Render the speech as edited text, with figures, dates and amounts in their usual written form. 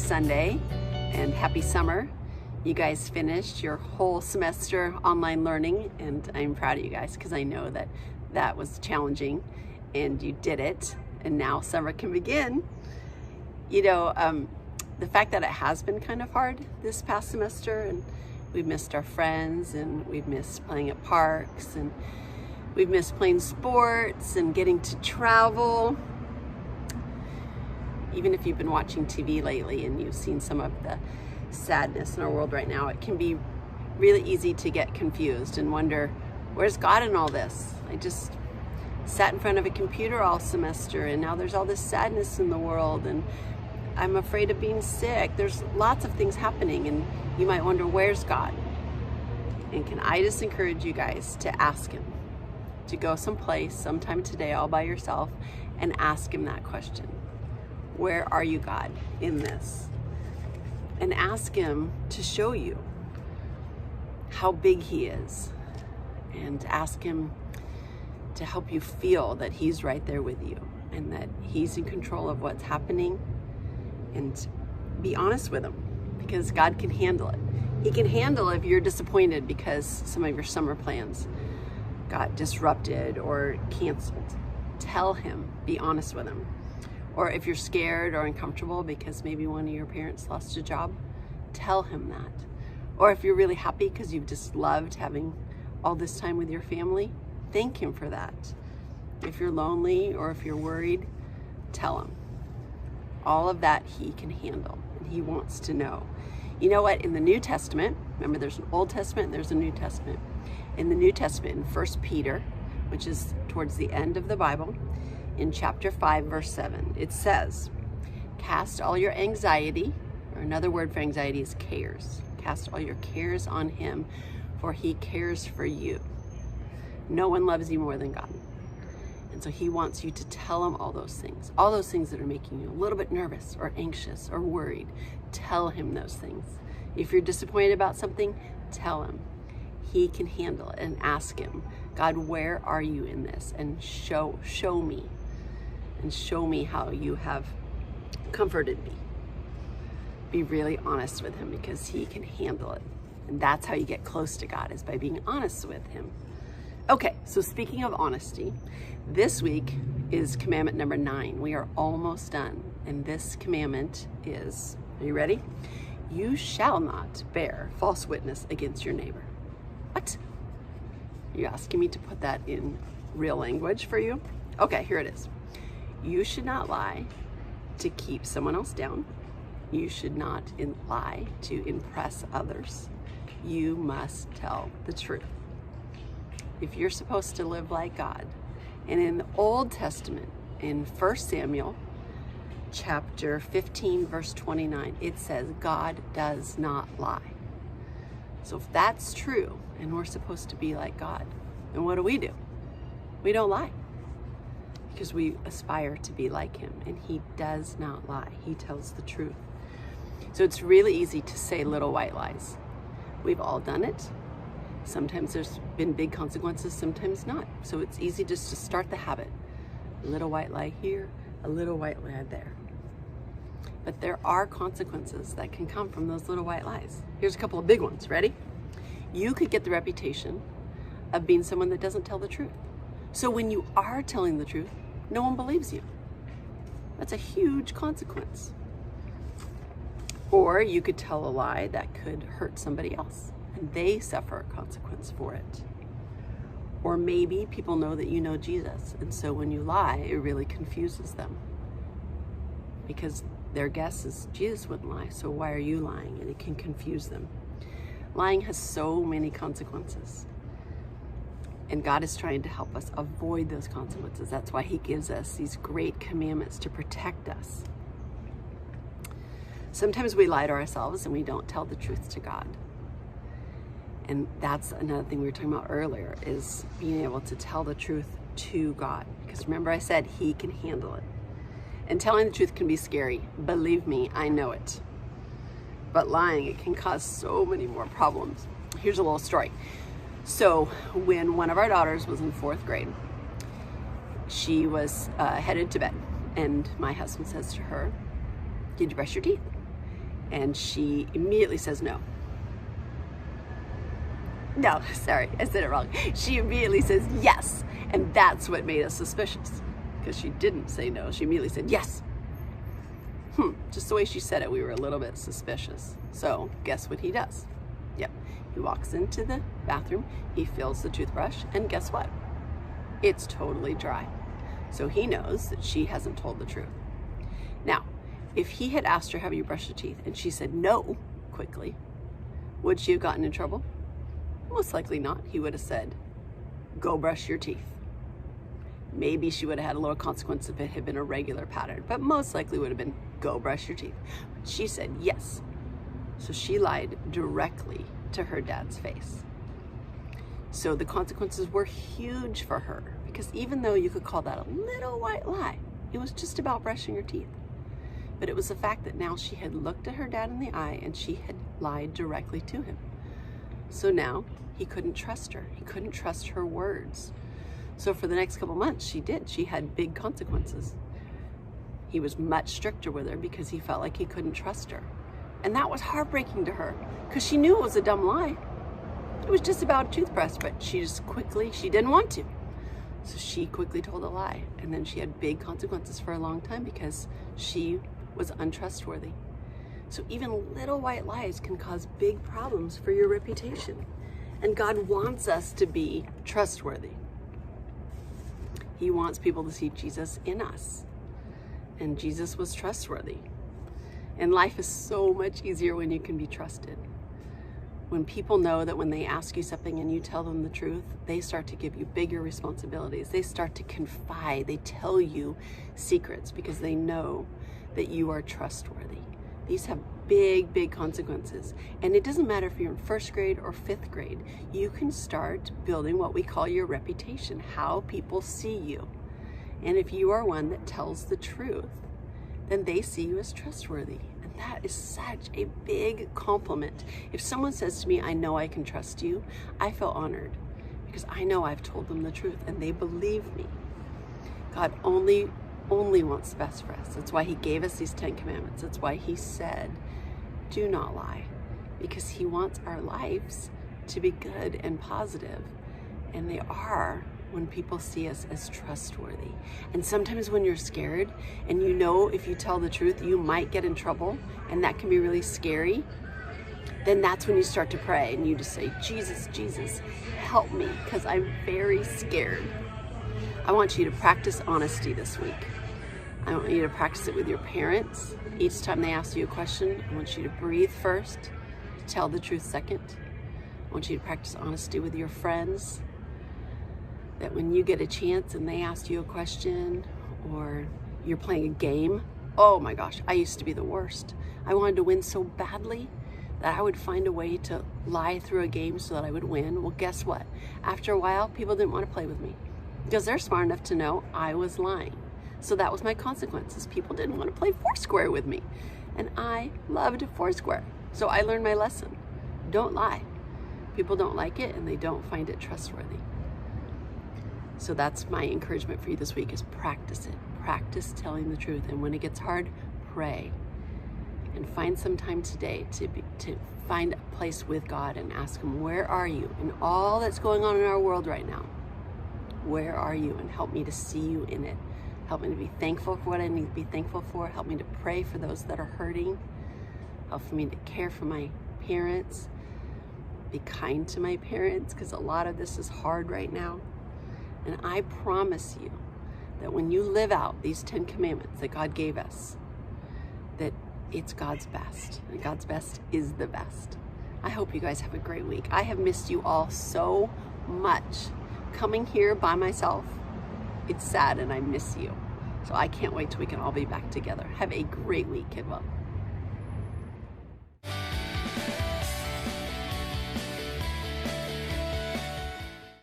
Sunday and happy summer. You guys finished your whole semester online learning, and I'm proud of you guys because I know that that was challenging and you did it, and now summer can begin. You know, the fact that it has been kind of hard this past semester, and we've missed our friends, and we've missed playing at parks, and we've missed playing sports and getting to travel. Even if you've been watching TV lately and you've seen some of the sadness in our world right now, it can be really easy to get confused and wonder, where's God in all this? I just sat in front of a computer all semester, and now there's all this sadness in the world, and I'm afraid of being sick. There's lots of things happening, and you might wonder, where's God? And can I just encourage you guys to ask him, to go someplace sometime today all by yourself and ask him that question. Where are you, God, in this? And ask him to show you how big he is, and ask him to help you feel that he's right there with you and that he's in control of what's happening. And be honest with him, because God can handle it. He can handle if you're disappointed because some of your summer plans got disrupted or canceled. Tell him, be honest with him. Or if you're scared or uncomfortable because maybe one of your parents lost a job, tell him that. Or if you're really happy because you've just loved having all this time with your family, thank him for that. If you're lonely or if you're worried, tell him. All of that he can handle, and he wants to know. You know what? In the New Testament, remember there's an Old Testament and there's a New Testament. In the New Testament, in 1 Peter, which is towards the end of the Bible, in chapter 5, verse 7, it says, cast all your anxiety, or another word for anxiety is cares. Cast all your cares on him, for he cares for you. No one loves you more than God. And so he wants you to tell him all those things that are making you a little bit nervous or anxious or worried. Tell him those things. If you're disappointed about something, tell him. He can handle it, and ask him, God, where are you in this? And show me. And show me how you have comforted me. Be really honest with him, because he can handle it. And that's how you get close to God, is by being honest with him. Okay, so speaking of honesty, this week is commandment number 9. We are almost done. And this commandment is, are you ready? You shall not bear false witness against your neighbor. What? Are you asking me to put that in real language for you? Okay, here it is. You should not lie to keep someone else down. You should not lie to impress others. You must tell the truth. If you're supposed to live like God, and in the Old Testament, in 1 Samuel chapter 15, verse 29, it says God does not lie. So if that's true, and we're supposed to be like God, then what do? We don't lie, because we aspire to be like him, and he does not lie. He tells the truth. So it's really easy to say little white lies. We've all done it. Sometimes there's been big consequences, sometimes not. So it's easy just to start the habit. A little white lie here, a little white lie there. But there are consequences that can come from those little white lies. Here's a couple of big ones. Ready? You could get the reputation of being someone that doesn't tell the truth. So when you are telling the truth, no one believes you. That's a huge consequence. Or you could tell a lie that could hurt somebody else, and they suffer a consequence for it. Or maybe people know that you know Jesus, and so when you lie, it really confuses them, because their guess is Jesus wouldn't lie, so why are you lying? And it can confuse them. Lying has so many consequences, and God is trying to help us avoid those consequences. That's why he gives us these great commandments to protect us. Sometimes we lie to ourselves and we don't tell the truth to God. And that's another thing we were talking about earlier, is being able to tell the truth to God. Because remember I said he can handle it. And telling the truth can be scary. Believe me, I know it. But lying, it can cause so many more problems. Here's a little story. So when one of our daughters was in 4th grade, she was headed to bed. And my husband says to her, did you brush your teeth? And she immediately says no. No, sorry, I said it wrong. She immediately says yes. And that's what made us suspicious, because she didn't say no. She immediately said yes. Just the way she said it, we were a little bit suspicious. So guess what he does? Yep, he walks into the bathroom, he fills the toothbrush, and guess what? It's totally dry. So he knows that she hasn't told the truth. Now, if he had asked her, have you brushed your teeth? And she said no quickly, would she have gotten in trouble? Most likely not. He would have said, go brush your teeth. Maybe she would have had a little consequence if it had been a regular pattern, but most likely would have been, go brush your teeth. But she said yes. So she lied directly to her dad's face. So the consequences were huge for her, because even though you could call that a little white lie, it was just about brushing your teeth. But it was the fact that now she had looked at her dad in the eye and she had lied directly to him. So now he couldn't trust her. He couldn't trust her words. So for the next couple months, she did. She had big consequences. He was much stricter with her because he felt like he couldn't trust her. And that was heartbreaking to her, because she knew it was a dumb lie. It was just about a toothbrush, but she didn't want to. So she quickly told a lie. And then she had big consequences for a long time because she was untrustworthy. So even little white lies can cause big problems for your reputation. And God wants us to be trustworthy. He wants people to see Jesus in us. And Jesus was trustworthy. And life is so much easier when you can be trusted. When people know that when they ask you something and you tell them the truth, they start to give you bigger responsibilities. They start to confide. They tell you secrets because they know that you are trustworthy. These have big, big consequences. And it doesn't matter if you're in first grade or fifth grade. You can start building what we call your reputation, how people see you. And if you are one that tells the truth, then they see you as trustworthy. And that is such a big compliment. If someone says to me, I know I can trust you, I feel honored because I know I've told them the truth and they believe me. God only wants the best for us. That's why he gave us these 10 commandments. That's why he said, do not lie, because he wants our lives to be good and positive. And they are when people see us as trustworthy. And sometimes when you're scared and you know if you tell the truth, you might get in trouble, and that can be really scary, then that's when you start to pray and you just say, Jesus, Jesus, help me, because I'm very scared. I want you to practice honesty this week. I want you to practice it with your parents. Each time they ask you a question, I want you to breathe first, tell the truth second. I want you to practice honesty with your friends, that when you get a chance and they ask you a question or you're playing a game, oh my gosh, I used to be the worst. I wanted to win so badly that I would find a way to lie through a game so that I would win. Well, guess what? After a while, people didn't want to play with me because they're smart enough to know I was lying. So that was my consequences. People didn't want to play Foursquare with me. And I loved Foursquare. So I learned my lesson. Don't lie. People don't like it and they don't find it trustworthy. So that's my encouragement for you this week, is practice it. Practice telling the truth. And when it gets hard, pray. And find some time today to find a place with God and ask him, where are you in all that's going on in our world right now? Where are you? And help me to see you in it. Help me to be thankful for what I need to be thankful for. Help me to pray for those that are hurting. Help me to care for my parents. Be kind to my parents, because a lot of this is hard right now. And I promise you that when you live out these 10 commandments that God gave us, that it's God's best. And God's best is the best. I hope you guys have a great week. I have missed you all so much. Coming here by myself, it's sad and I miss you. So I can't wait till we can all be back together. Have a great week, Kidwell.